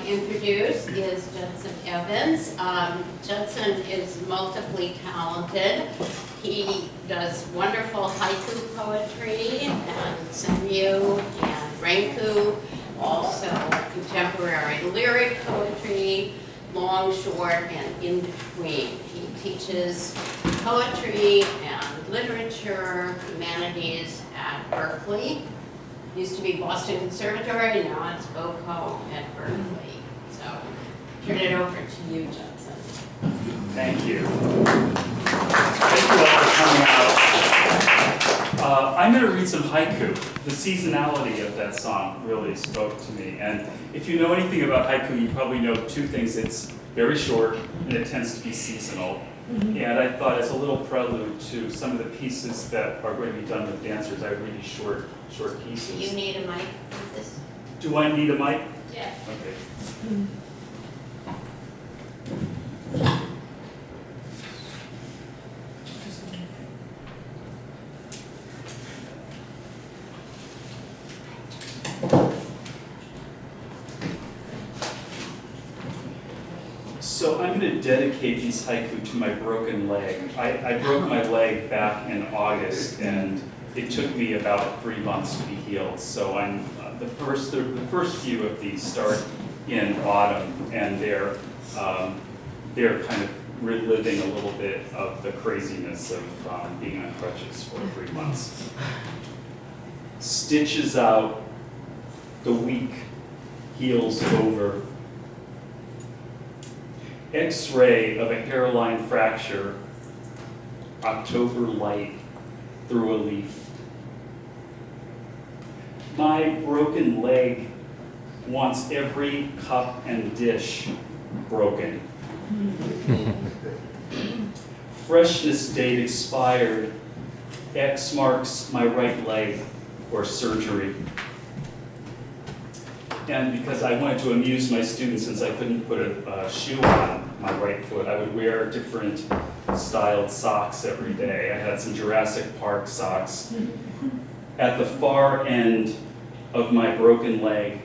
introduce is Judson Evans. Judson is multiply talented. He does wonderful haiku poetry and senryu and renku, also contemporary lyric poetry, long, short, and in between. He teaches poetry and literature, humanities at Berkeley. Used to be Boston Conservatory, now it's BOCO at Berkeley. So, turn it over to you, Judson. Thank you. Thank you all for coming out. I'm going to read some haiku. The seasonality of that song really spoke to me. And if you know anything about haiku, you probably know two things. It's very short, and it tends to be seasonal. And I thought as a little prelude to some of the pieces that are going to be done with dancers, I would read these short pieces. Do you need a mic for this? Do I need a mic? Yes. Okay. So I'm going to dedicate these haiku to my broken leg. I broke my leg back in August, and it took me about 3 months to be healed. So I'm the first few of these start in autumn, and they're kind of reliving a little bit of the craziness of being on crutches for 3 months. Stitches out, the week heals over. X-ray of a hairline fracture, October light through a leaf. My broken leg wants every cup and dish broken. Freshness date expired, X marks my right leg or surgery. And because I wanted to amuse my students, since I couldn't put a shoe on my right foot, I would wear different styled socks every day. I had some Jurassic Park socks. At the far end of my broken leg,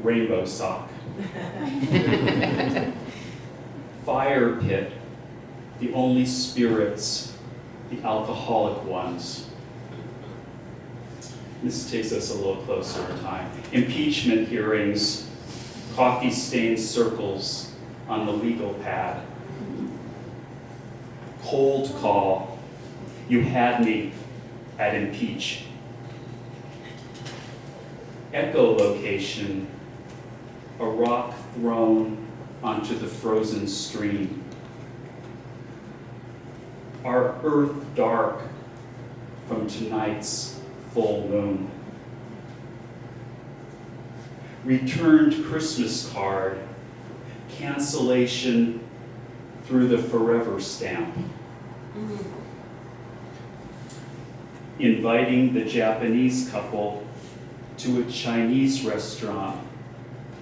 rainbow sock. Fire pit, the only spirits, the alcoholic ones. This takes us a little closer in time. Impeachment hearings, coffee-stained circles on the legal pad. Cold call, you had me at impeach. Echolocation, a rock thrown onto the frozen stream. Our earth dark from tonight's full moon. Returned Christmas card, cancellation through the forever stamp. Inviting the Japanese couple to a Chinese restaurant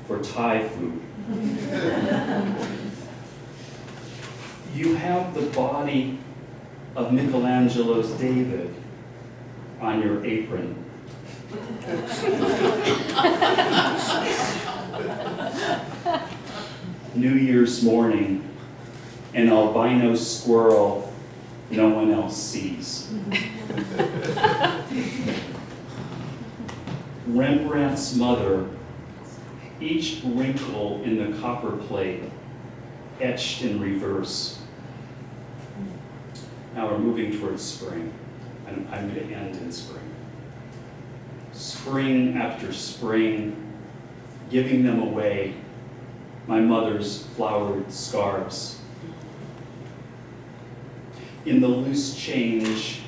for Thai food. You have the body of Michelangelo's David on your apron. New Year's morning, an albino squirrel no one else sees. Rembrandt's mother, each wrinkle in the copper plate etched in reverse. Now we're moving towards spring, and I'm going to end in spring. Spring after spring, giving them away, my mother's flowered scarves. In the loose change,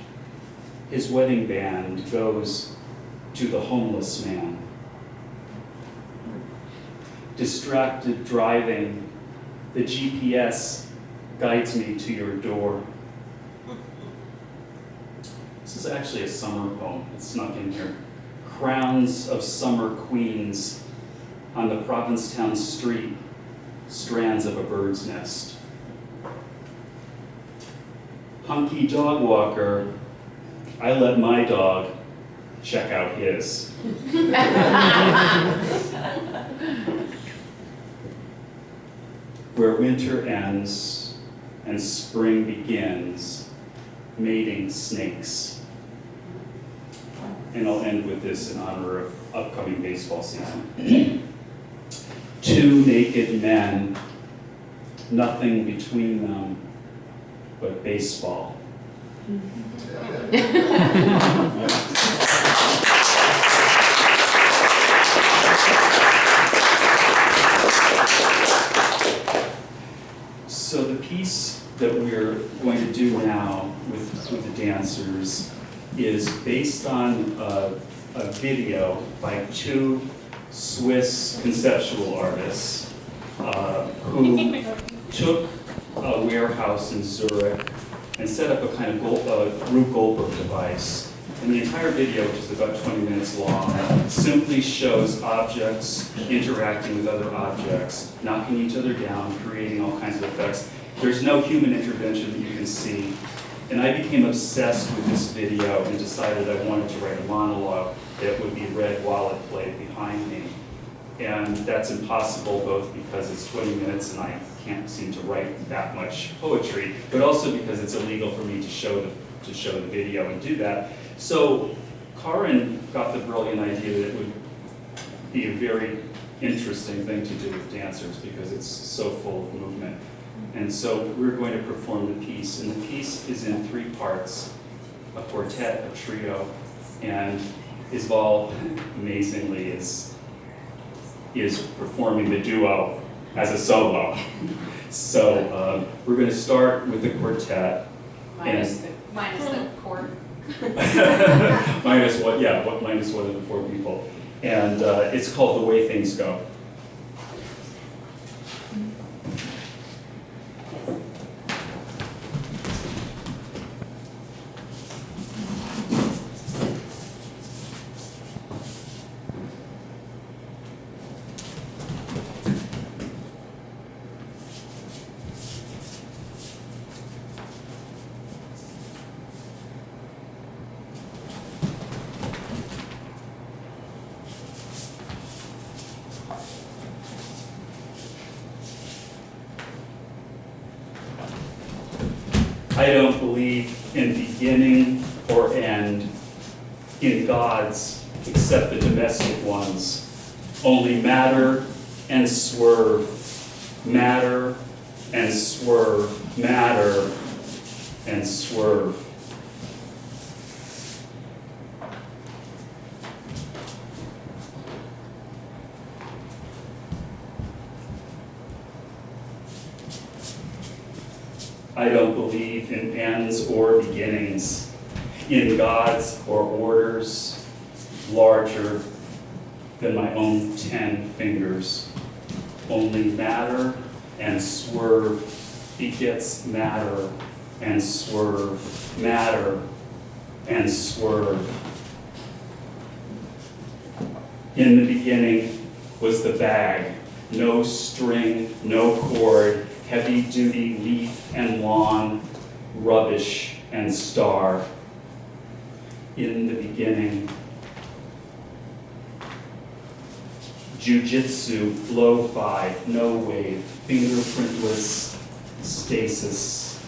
his wedding band goes to the homeless man. Distracted driving, the GPS guides me to your door. This is actually a summer poem. It's snuck in here. Crowns of summer queens on the Provincetown street, strands of a bird's nest. Hunky dog walker, I let my dog check out his. where winter ends and spring begins, mating snakes. And I'll end with this in honor of upcoming baseball season. Two naked men, nothing between them but baseball. So the piece that we're going to do now with the dancers is based on a video by two Swiss conceptual artists who took a warehouse in Zurich and set up a kind of Rube Goldberg device. And the entire video, which is about 20 minutes long, simply shows objects interacting with other objects, knocking each other down, creating all kinds of effects. There's no human intervention that you can see. And I became obsessed with this video and decided I wanted to write a monologue that would be read while it played behind me. And that's impossible, both because it's 20 minutes and I can't seem to write that much poetry, but also because it's illegal for me to show the video and do that. So Karin got the brilliant idea that it would be a very interesting thing to do with dancers because it's so full of movement. And so we're going to perform the piece, and the piece is in 3 parts, a quartet, a trio, and Isval, amazingly, is performing the duo as a solo. So we're going to start with the quartet. Minus the chord. minus one, yeah, minus one of the 4 people. And it's called The Way Things Go. I don't believe in beginning or end, in gods except the domestic ones. Only matter and swerve, matter and swerve, matter and swerve. I don't believe in ends or beginnings, in gods or orders larger than my own 10 fingers. Only matter and swerve begets matter and swerve, matter and swerve. In the beginning was the bag, no string, no cord, heavy-duty leaf and lawn, rubbish and star. In the beginning, jiu-jitsu, lo-fi, no wave, fingerprintless stasis.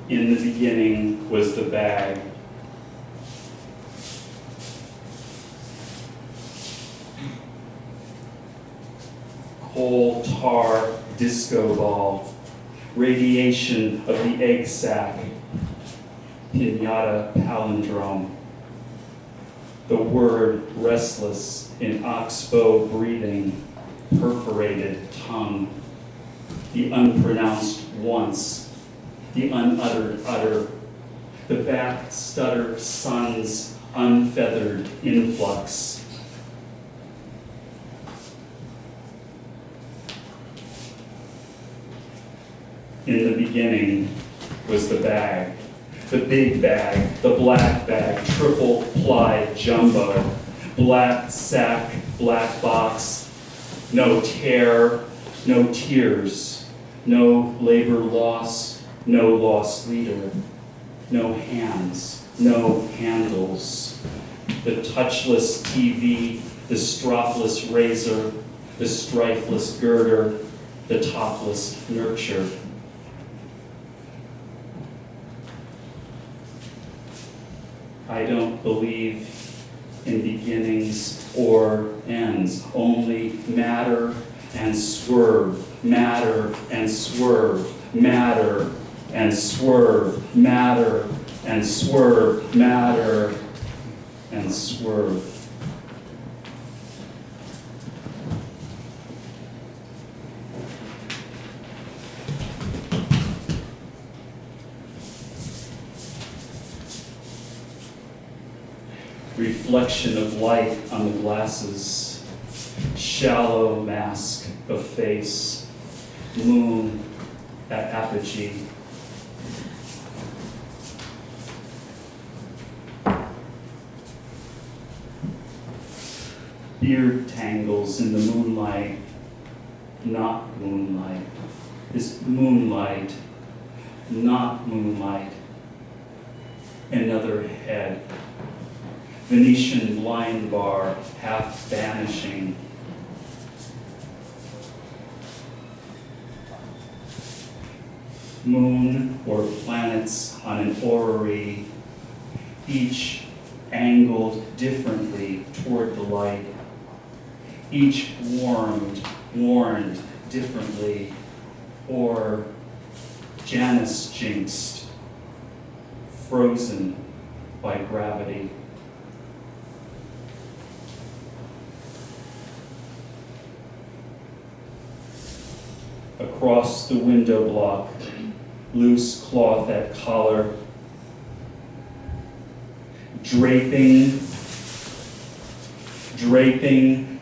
In the beginning was the bag. Coal tar disco ball, radiation of the egg sac, pinata palindrome, the word restless in oxbow breathing, perforated tongue, the unpronounced once, the unuttered utter, the back stutter sun's unfeathered influx. In the beginning was the bag, the big bag, the black bag, triple ply jumbo, black sack, black box, no tear, no tears, no labor loss, no lost leader, no hands, no handles, the touchless TV, the stropless razor, the strifeless girder, the topless nurture. I don't believe in beginnings or ends, only matter and swerve, matter and swerve, matter and swerve, matter and swerve, matter and swerve. Reflection of light on the glasses, shallow mask of face, moon at apogee. Beard tangles in the moonlight, not moonlight, is moonlight, not moonlight. Another head. Venetian blind bar, half vanishing. Moon or planets on an orrery, each angled differently toward the light, each warned differently, or Janus jinxed, frozen by gravity. Across the window block, loose cloth at collar, draping,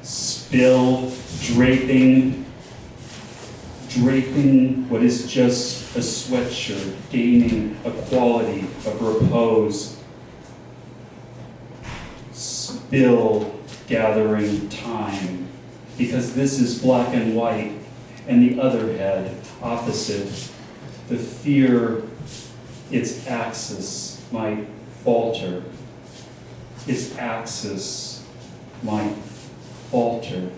spill, draping what is just a sweatshirt, gaining a quality of repose, spill, gathering time, because this is black and white, and the other head, opposite, the fear its axis might falter. Its axis might falter.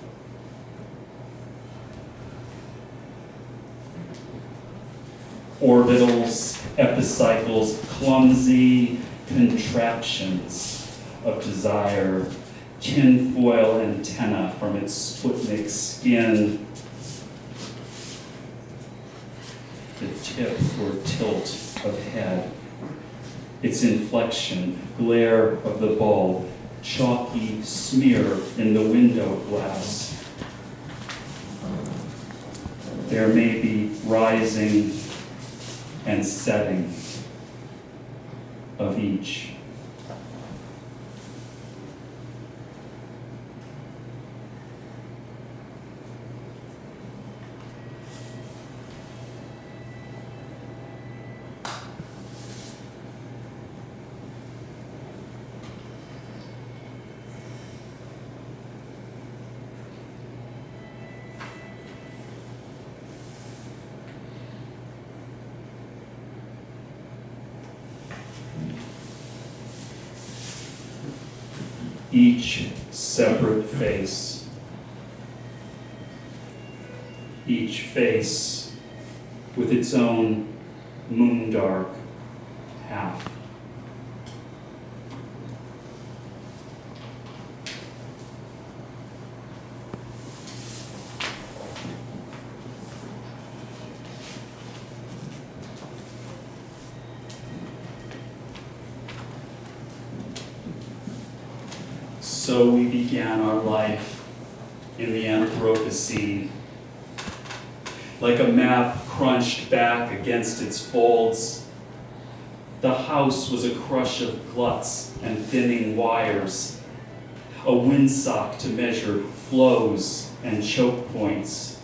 Orbitals, epicycles, clumsy contraptions of desire, tinfoil antenna from its Sputnik skin, the tip or tilt of head, its inflection, glare of the bulb, chalky smear in the window glass. There may be rising and setting of each. Each separate face, each face with its own moondark half. So we began our life in the Anthropocene. Like a map crunched back against its folds, the house was a crush of gluts and thinning wires, a windsock to measure flows and choke points.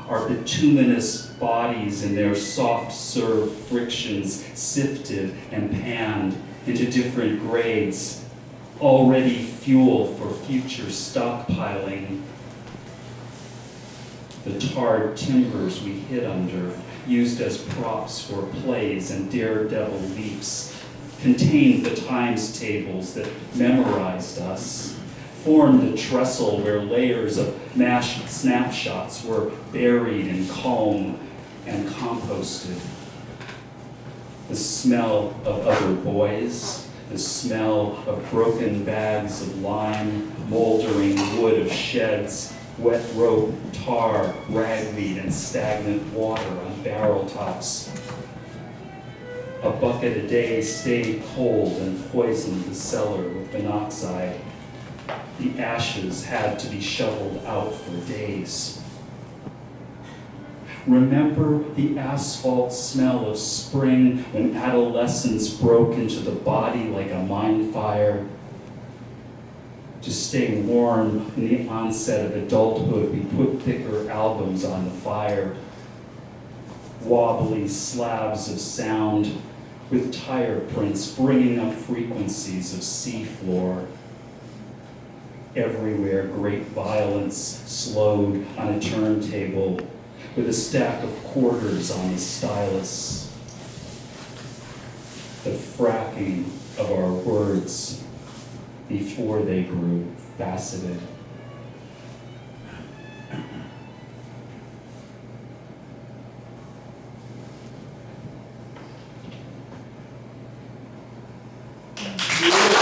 Our bituminous bodies in their soft serve frictions sifted and panned into different grades, already fuel for future stockpiling. The tarred timbers we hid under, used as props for plays and daredevil leaps, contained the times tables that memorized us, formed a trestle where layers of mashed snapshots were buried in calm and composted. The smell of other boys, the smell of broken bags of lime, moldering wood of sheds, wet rope, tar, ragweed, and stagnant water on barrel tops. A bucket a day stayed cold and poisoned the cellar with monoxide. The ashes had to be shoveled out for days. Remember the asphalt smell of spring when adolescence broke into the body like a mine fire? To stay warm in the onset of adulthood, we put thicker albums on the fire. Wobbly slabs of sound with tire prints bringing up frequencies of seafloor. Everywhere great violence slowed on a turntable with a stack of quarters on the stylus. The fracking of our words before they grew faceted. Beautiful.